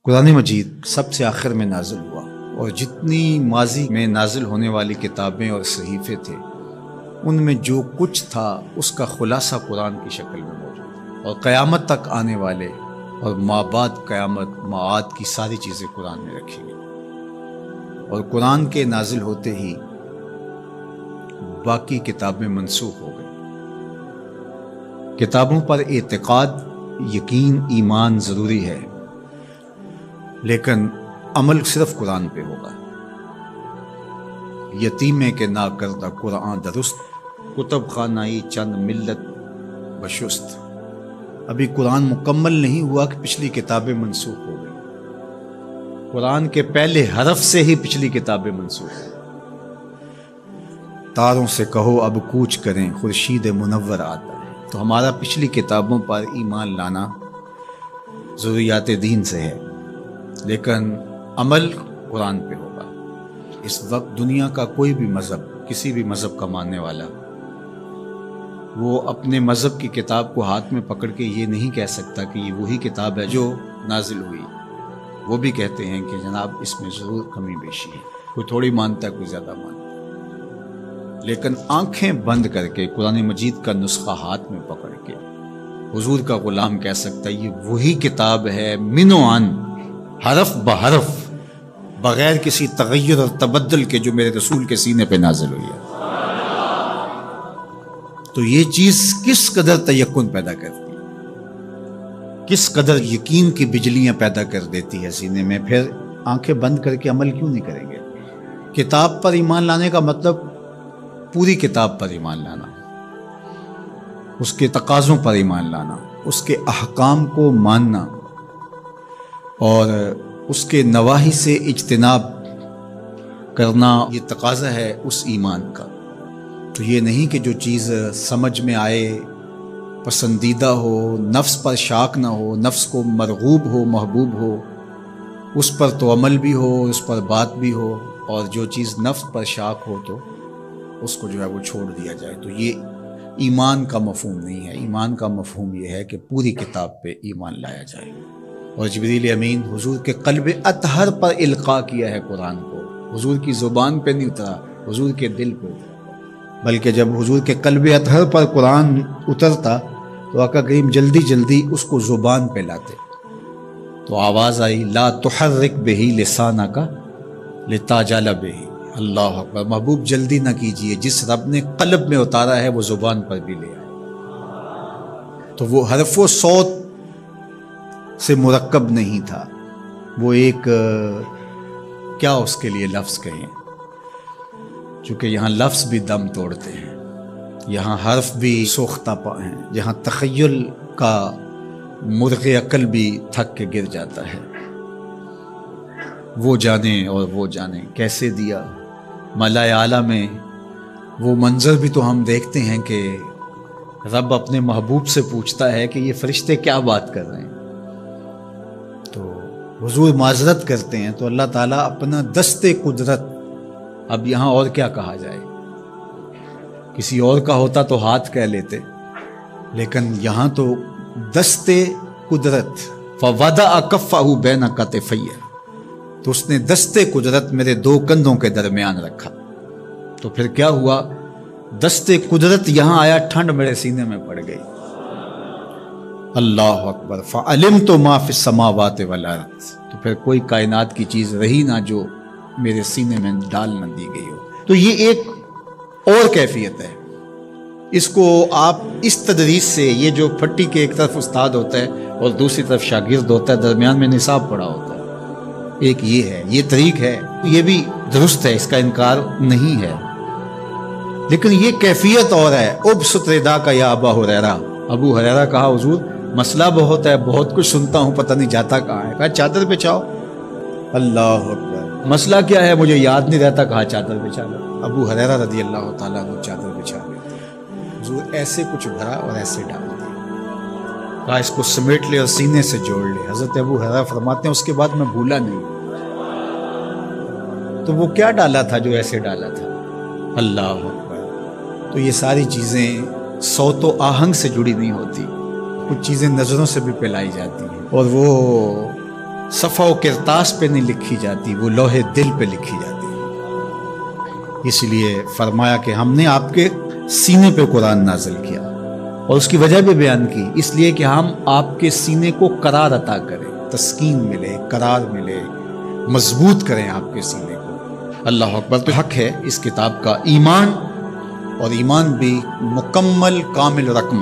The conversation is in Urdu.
قرآن مجید سب سے آخر میں نازل ہوا، اور جتنی ماضی میں نازل ہونے والی کتابیں اور صحیفے تھے ان میں جو کچھ تھا اس کا خلاصہ قرآن کی شکل میں موجود ہے، اور قیامت تک آنے والے اور مابعد قیامت معاد کی ساری چیزیں قرآن میں رکھی گئی۔ اور قرآن کے نازل ہوتے ہی باقی کتابیں منسوخ ہو گئی۔ کتابوں پر اعتقاد، یقین، ایمان ضروری ہے، لیکن عمل صرف قرآن پہ ہوگا۔ یتیمے کے نا کردہ قرآن درست، کتب خانائی چند ملت بشست۔ ابھی قرآن مکمل نہیں ہوا کہ پچھلی کتابیں منسوخ ہو گئی۔ قرآن کے پہلے حرف سے ہی پچھلی کتابیں منسوخ ہو گئی۔ تاروں سے کہو اب کوچ کریں، خورشید منور آتا ہے۔ تو ہمارا پچھلی کتابوں پر ایمان لانا ضروریات دین سے ہے، لیکن عمل قرآن پہ ہوگا۔ اس وقت دنیا کا کوئی بھی مذہب، کسی بھی مذہب کا ماننے والا، وہ اپنے مذہب کی کتاب کو ہاتھ میں پکڑ کے یہ نہیں کہہ سکتا کہ یہ وہی کتاب ہے جو نازل ہوئی۔ وہ بھی کہتے ہیں کہ جناب اس میں ضرور کمی بیشی ہے، کوئی تھوڑی مانتا ہے، کوئی زیادہ مانتا ہے، لیکن آنکھیں بند کر کے قرآن مجید کا نسخہ ہاتھ میں پکڑ کے حضور کا غلام کہہ سکتا ہے یہ وہی کتاب ہے من و عن، حرف بحرف، بغیر کسی تغیر اور تبدل کے، جو میرے رسول کے سینے پہ نازل ہوئی ہے۔ تو یہ چیز کس قدر تیقن پیدا کرتی ہے، کس قدر یقین کی بجلیاں پیدا کر دیتی ہے سینے میں، پھر آنکھیں بند کر کے عمل کیوں نہیں کریں گے؟ کتاب پر ایمان لانے کا مطلب پوری کتاب پر ایمان لانا، اس کے تقاضوں پر ایمان لانا، اس کے احکام کو ماننا، اور اس کے نواہی سے اجتناب کرنا، یہ تقاضا ہے اس ایمان کا۔ تو یہ نہیں کہ جو چیز سمجھ میں آئے، پسندیدہ ہو، نفس پر شاک نہ ہو، نفس کو مرغوب ہو، محبوب ہو، اس پر تو عمل بھی ہو، اس پر بات بھی ہو، اور جو چیز نفس پر شاک ہو تو اس کو جو ہے وہ چھوڑ دیا جائے۔ تو یہ ایمان کا مفہوم نہیں ہے۔ ایمان کا مفہوم یہ ہے کہ پوری کتاب پہ ایمان لایا جائے۔ اور جبریل امین حضور کے قلب اطہر پر القاء کیا ہے قرآن کو، حضور کی زبان پہ نہیں اترا، حضور کے دل پہ اترا، بلکہ جب حضور کے قلب اطہر پر قرآن اترتا تو آقا کریم جلدی جلدی اس کو زبان پہ لاتے، تو آواز آئی لا تحرک بہی لسانک لتعجل بہی۔ اللہ اکبر، محبوب جلدی نہ کیجئے، جس رب نے قلب میں اتارا ہے وہ زبان پر بھی لے آئے۔ تو وہ حرف و صوت سے مرکب نہیں تھا، وہ ایک کیا اس کے لیے لفظ کہیں، چونکہ یہاں لفظ بھی دم توڑتے ہیں، یہاں حرف بھی سوختہ پا ہیں، جہاں تخیل کا مرغ عقل بھی تھک کے گر جاتا ہے۔ وہ جانے اور وہ جانے کیسے دیا ملائے اعلیٰ میں۔ وہ منظر بھی تو ہم دیکھتے ہیں کہ رب اپنے محبوب سے پوچھتا ہے کہ یہ فرشتے کیا بات کر رہے ہیں، تو حضور معذرت کرتے ہیں، تو اللہ تعالیٰ اپنا دست قدرت، اب یہاں اور کیا کہا جائے، کسی اور کا ہوتا تو ہاتھ کہہ لیتے، لیکن یہاں تو دست قدرت، فوضع کفہ بین کتفی، تو اس نے دست قدرت میرے دو کندھوں کے درمیان رکھا۔ تو پھر کیا ہوا، دست قدرت یہاں آیا، ٹھنڈ میرے سینے میں پڑ گئی۔ اللہ اکبر، فعلمت ما فی السماوات والارض، تو پھر کوئی کائنات کی چیز رہی نہ جو میرے سینے میں ڈال نہ دی گئی ہو۔ تو یہ ایک اور کیفیت ہے، اس کو آپ اس تدریس سے، یہ جو پھٹی کے ایک طرف استاد ہوتا ہے اور دوسری طرف شاگرد ہوتا ہے، درمیان میں نصاب پڑا ہوتا ہے، ایک یہ ہے، یہ طریق ہے، یہ بھی درست ہے، اس کا انکار نہیں ہے، لیکن یہ کیفیت اور ہے۔ ابسط ردا کا یا ابا ہریرہ، ابو ہریرہ کہا حضور مسئلہ بہت ہے، بہت کچھ سنتا ہوں، پتہ نہیں جاتا کہاں ہے، کہا چادر بچھاؤ۔ اللہ اکبر، مسئلہ کیا ہے مجھے یاد نہیں رہتا، کہا چادر بچھا لو۔ ابو ہریرہ رضی اللہ تعالیٰ عنہ چادر بچھا لیتے، حضور ایسے کچھ بھرا اور ایسے ڈال دیا، کہا اس کو سمیٹ لے اور سینے سے جوڑ لے۔ حضرت ابو ہریرہ فرماتے ہیں اس کے بعد میں بھولا نہیں۔ تو وہ کیا ڈالا تھا جو ایسے ڈالا تھا؟ اللہ اکبر۔ تو یہ ساری چیزیں صوت و آہنگ سے جڑی نہیں ہوتی، کچھ چیزیں نظروں سے بھی پلائی جاتی ہیں، اور وہ صفحہ و کرتاس پہ نہیں لکھی جاتی، وہ لوہے دل پہ لکھی جاتی ہے۔ اس لیے فرمایا کہ ہم نے آپ کے سینے پہ قرآن نازل کیا، اور اس کی وجہ بھی بیان کی، اس لیے کہ ہم آپ کے سینے کو قرار عطا کریں، تسکین ملے، قرار ملے، مضبوط کریں آپ کے سینے کو۔ اللہ اکبر۔ تو حق ہے اس کتاب کا ایمان، اور ایمان بھی مکمل کامل رقم